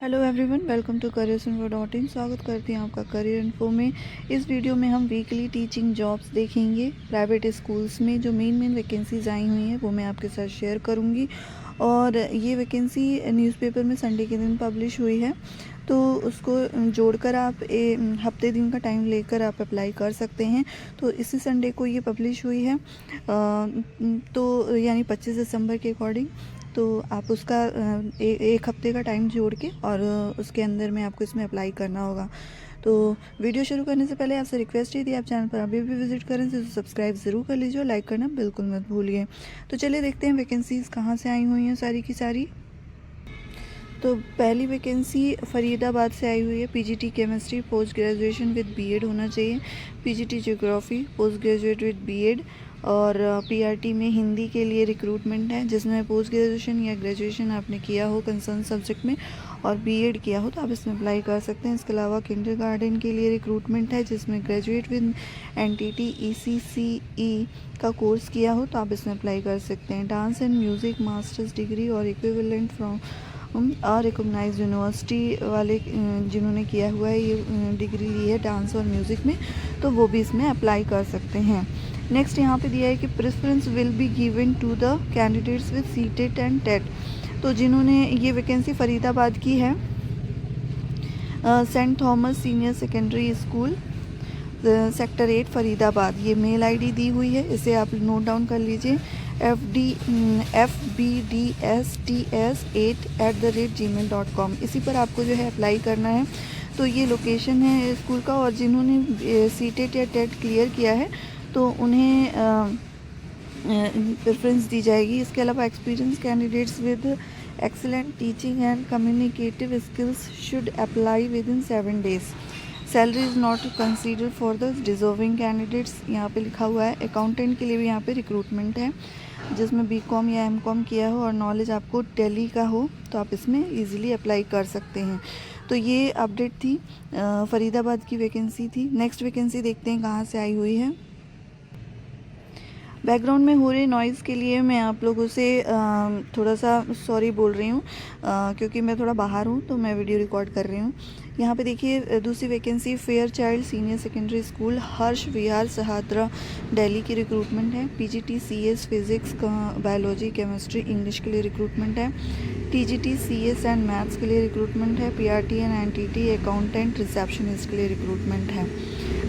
Hello everyone, welcome to careers info dot in. स्वागत करती हूँ आपका करियर इन्फो में। इस वीडियो में हम वीकली टीचिंग जॉब्स देखेंगे। प्राइवेट स्कूल्स में जो मेन वैकेंसीज आई हुई हैं वो मैं आपके साथ शेयर करूँगी। और ये वैकेंसी न्यूज़पेपर में संडे के दिन पब्लिश हुई है, तो उसको जोड़कर आप हफ्ते दिन का टाइम लेकर आप अप्लाई कर सकते हैं। तो इसी संडे को ये पब्लिश हुई है, तो यानी 25 दिसंबर के अकॉर्डिंग। तो आप उसका एक हफ्ते का टाइम जोड़ के और उसके अंदर में आपको इसमें अप्लाई करना होगा। तो वीडियो शुरू करने से पहले आपसे रिक्वेस्ट है, यदि आप चैनल पर अभी भी विजिट करें तो सब्सक्राइब ज़रूर कर लीजिए और लाइक करना बिल्कुल मत भूलिए। तो चलिए देखते हैं वैकेंसीज़ कहाँ से आई हुई हैं सारी की सारी। तो पहली वैकेंसी फरीदाबाद से आई हुई है। PGT chemistry post graduation with BEd होना चाहिए। PGT geography post graduate with BEd. और पीआरटी में हिंदी के लिए रिक्रूटमेंट है, जिसमें पोस्ट ग्रेजुएशन या ग्रेजुएशन आपने किया हो कंसर्न सब्जेक्ट में और बीएड किया हो तो आप इसमें अप्लाई कर सकते हैं। इसके अलावा किंडरगार्टन के लिए रिक्रूटमेंट है, जिसमें ग्रेजुएट विद एनटीटी ईसीसीई का कोर्स किया हो तो आप इसमें अप्लाई कर सकते हैं। Dance and music masters degree और इक्विवेलेंट फ्रॉम रिकॉग्नाइज यूनिवर्सिटी वाले जिन्होंने किया हुआ है, ये डिग्री ली है डांस और म्यूज़िक में, तो वो भी इसमें अप्लाई कर सकते हैं। नेक्स्ट यहाँ पे दिया है कि preference will be given to the candidates with CTET and TET. तो जिन्होंने ये वैकेंसी फरीदाबाद की है, Saint Thomas senior secondary school sector 8 Faridabad, ये मेल आईडी दी हुई है, इसे आप नोट डाउन कर लीजिए। fbdsts8@gmail.com, इसी पर आपको जो है अप्लाई करना है। तो ये लोकेशन है स्कूल का, और जिन्होंने सीटेट या टेट क्लियर किया है तो उन्हें प्रेफरेंस दी जाएगी। इसके अलावा experience candidates with excellent teaching and communicative skills should apply with in 7 days। Salary is not consider for the deserving candidates, यहाँ पे लिखा हुआ है। अकाउंटेंट के लिए भी यहाँ पे रिक्रूटमेंट है, जिसमें बीकॉम या एमकॉम किया हो और नॉलेज आपको टैली का हो तो आप इसमें इजीली अप्लाई कर सकते हैं। तो ये अपडेट थी, फरीदाबाद की वैकेंसी थी। नेक्स्ट वैकेंसी देखते हैं कहाँ से आई हुई है। बैकग्राउंड में हो रहे नॉइज़ के लिए मैं आप लोगों से थोड़ा सा सॉरी बोल रही हूँ, क्योंकि मैं थोड़ा बाहर हूँ तो मैं वीडियो रिकॉर्ड कर रही हूँ। यहाँ पे देखिए दूसरी vacancy fair child senior secondary school Harsh Vihar Sahadara Delhi की रिक्रूटमेंट है। PGT CS physics biology chemistry English के लिए रिक्रूटमेंट है। टीजीटी सीएस एंड मैथ्स के लिए रिक्रूटमेंट है। PRT and NTT accountant receptionist के लिए रिक्रूटमेंट है।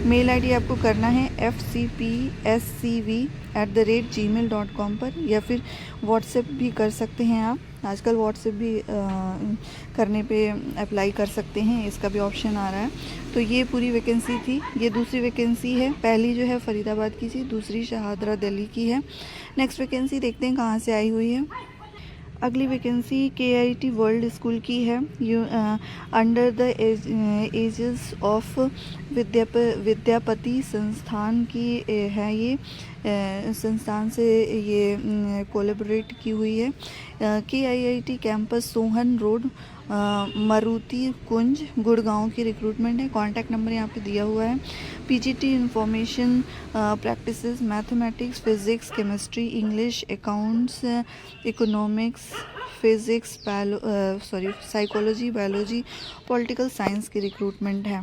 मेल आईडी आपको करना है fcpscv@gmail.com पर, या फिर व्हाट्सएप भी कर सकते हैं आप। आजकल व्हाट्सएप भी करने पे अप्लाई कर सकते हैं, इसका भी ऑप्शन आ रहा है। तो ये पूरी वैकेंसी थी। ये दूसरी वैकेंसी है, पहली जो है फरीदाबाद की थी, दूसरी शहादरा दिल्ली की है। नेक्स्ट वैकेंसी देखते हैं कहाँ से आई हुई है। अगली वैकेंसी KIT वर्ल्ड स्कूल की है। Under the aegis of Vidyapati Sansthan की है। ये संस्थान से ये कोलैबोरेट की हुई है। KIT campus Sohan road Maruti Kunj Gurgaon की रिक्रूटमेंट है। कॉन्टैक्ट नंबर यहाँ पे दिया हुआ है। PGT information practices mathematics physics chemistry English accounts economics physics psychology biology political science की रिक्रूटमेंट है।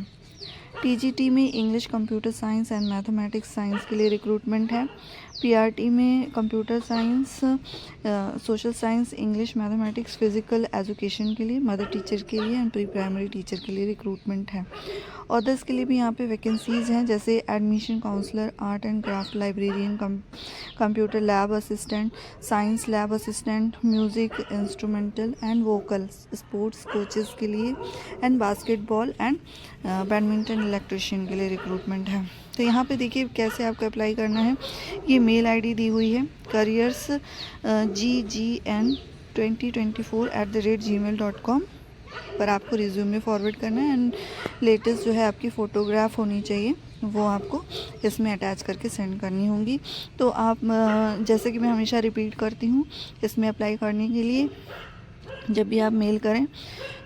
टीजीटी में English computer science and mathematics science के लिए रिक्रूटमेंट है। पीआरटी में computer science social science English mathematics physical education के लिए mother teacher के लिए एंड प्री प्राइमरी टीचर के लिए रिक्रूटमेंट है। अदर्स के लिए भी यहाँ पे वैकेंसीज़ हैं, जैसे admission counsellor art and craft librarian computer lab assistant science lab assistant music instrumental and vocal sports coaches के लिए and basketball and badminton electrician के लिए रिक्रूटमेंट है। तो यहाँ पे देखिए कैसे आपको अप्लाई करना है। ये मेल आईडी दी हुई है careers ggn2024@gmail.com पर आपको रिज्यूमे फॉरवर्ड करना है एंड लेटेस्ट जो है आपकी फ़ोटोग्राफ होनी चाहिए, वो आपको इसमें अटैच करके सेंड करनी होंगी। तो आप जैसे कि मैं हमेशा रिपीट करती हूँ, इसमें अप्लाई करने के लिए जब भी आप मेल करें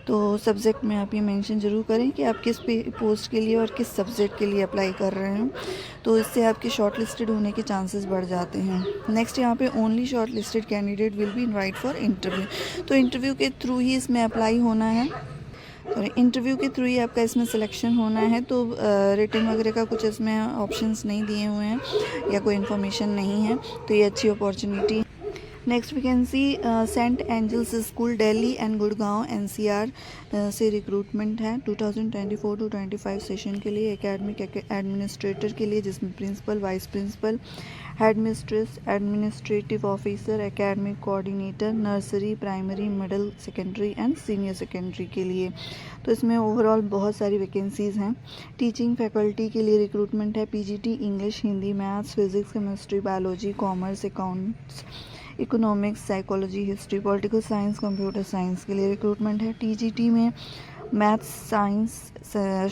तो सब्जेक्ट में आप ये मेंशन ज़रूर करें कि आप किस पोस्ट के लिए और किस सब्जेक्ट के लिए अप्लाई कर रहे हैं, तो इससे आपके शॉर्ट लिस्टेड होने के चांसेस बढ़ जाते हैं। नेक्स्ट यहाँ पे only short listed candidate will be invite for interview, तो इंटरव्यू के थ्रू ही इसमें अप्लाई होना है। और इंटरव्यू के थ्रू ही आपका इसमें सिलेक्शन होना है, तो रिटन वगैरह का कुछ इसमें ऑप्शंस नहीं दिए हुए हैं या कोई इन्फॉर्मेशन नहीं है, तो ये अच्छी opportunity. Next vacancy Saint Angels school Delhi and Gurgaon NCR से रिक्रूटमेंट है 2024 टू 25 सेशन के लिए एकेडमिक एडमिनिस्ट्रेटर के लिए, जिसमें principal, vice principal, head mistress, administrative officer, academic coordinator, nursery, primary, middle secondary and senior secondary के लिए। तो इसमें ओवरऑल बहुत सारी वैकेंसीज़ हैं। टीचिंग फैकल्टी के लिए रिक्रूटमेंट है PGT English, Hindi, maths, physics, chemistry, biology, commerce, accounts, economics, psychology, history, political science, computer science के लिए रिक्रूटमेंट है। TGT में maths, science,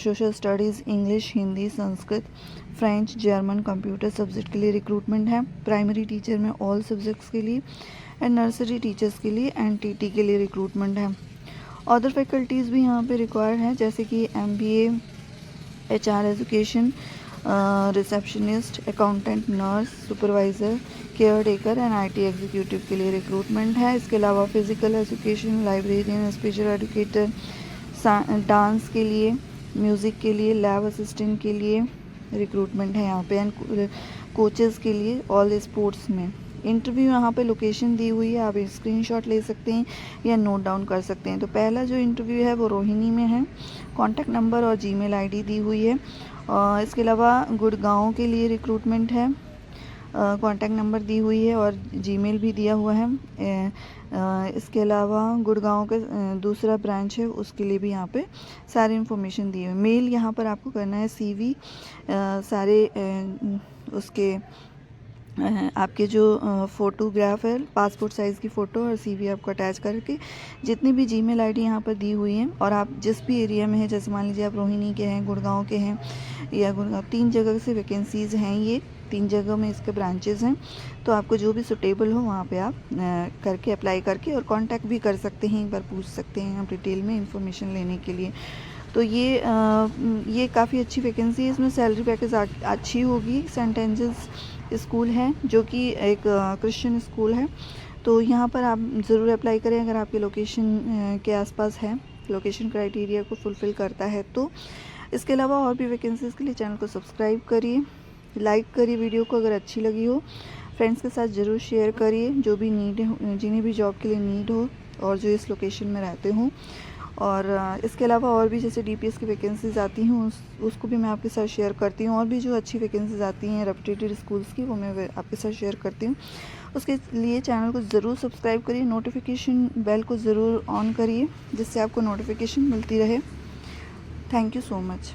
social studies, English, Hindi, Sanskrit, French, German, computer subject के लिए रिक्रूटमेंट है। प्राइमरी टीचर में ऑल सब्जेक्ट्स के लिए एंड नर्सरी टीचर्स के लिए NTT के लिए रिक्रूटमेंट है। अदर फैकल्टीज़ भी यहाँ पे रिक्वायर्ड हैं, जैसे कि MBA, HR education, receptionist, accountant, nurse, supervisor, care taker and IT executive के लिए रिक्रूटमेंट है। इसके अलावा physical education, librarian, special educator, dance के लिए, म्यूज़िक के लिए, लैब असिस्टेंट के लिए रिक्रूटमेंट है यहाँ पे, एंड कोचेज़ के लिए ऑल स्पोर्ट्स में। इंटरव्यू यहाँ पे लोकेशन दी हुई है, आप स्क्रीनशॉट ले सकते हैं या नोट डाउन कर सकते हैं। तो पहला जो इंटरव्यू है वो रोहिणी में है, कॉन्टैक्ट नंबर और Gmail ID दी हुई है। इसके अलावा गुड़गांव के लिए रिक्रूटमेंट है, कॉन्टैक्ट नंबर दी हुई है और Gmail भी दिया हुआ है। इसके अलावा गुड़गांव का दूसरा ब्रांच है, उसके लिए भी यहाँ पे सारी इन्फॉर्मेशन दी हुई है। मेल यहाँ पर आपको करना है CV, सारे उसके आपके जो फ़ोटोग्राफ है, पासपोर्ट साइज़ की फ़ोटो और CV आपको अटैच करके, जितनी भी Gmail ID यहाँ पर दी हुई है, और आप जिस भी एरिया में हैं, जैसे मान लीजिए आप रोहिणी के हैं, गुड़गांव के हैं या गुड़गांव, 3 जगह से वैकेंसीज़ हैं, ये 3 जगह में इसके ब्रांचेस हैं। तो आपको जो भी सूटेबल हो वहाँ पे आप करके अप्लाई करके और कांटेक्ट भी कर सकते हैं, एक बार पूछ सकते हैं आप डिटेल में इंफॉर्मेशन लेने के लिए। तो ये काफ़ी अच्छी वैकेंसी है, इसमें सैलरी पैकेज अच्छी होगी। सेंट एंजल्स स्कूल है जो कि एक क्रिश्चियन स्कूल है, तो यहाँ पर आप ज़रूर अप्लाई करें अगर आपके लोकेशन के आसपास है, लोकेशन क्राइटेरिया को फुलफ़िल करता है तो। इसके अलावा और भी वैकेंसीज़ के लिए चैनल को सब्सक्राइब करिए, लाइक करिए वीडियो को अगर अच्छी लगी हो, फ्रेंड्स के साथ ज़रूर शेयर करिए, जो भी नीड है, जिन्हें भी जॉब के लिए नीड हो और जो इस लोकेशन में रहते हों। और इसके अलावा और भी जैसे DPS की वैकेंसीज़ आती हैं उसको भी मैं आपके साथ शेयर करती हूँ, और भी जो अच्छी वैकेंसीज़ आती हैं रेपुटेड स्कूल्स की, वो मैं आपके साथ शेयर करती हूँ। उसके लिए चैनल को ज़रूर सब्सक्राइब करिए, नोटिफिकेशन बेल को ज़रूर ऑन करिए, जिससे आपको नोटिफिकेशन मिलती रहे। Thank you so much.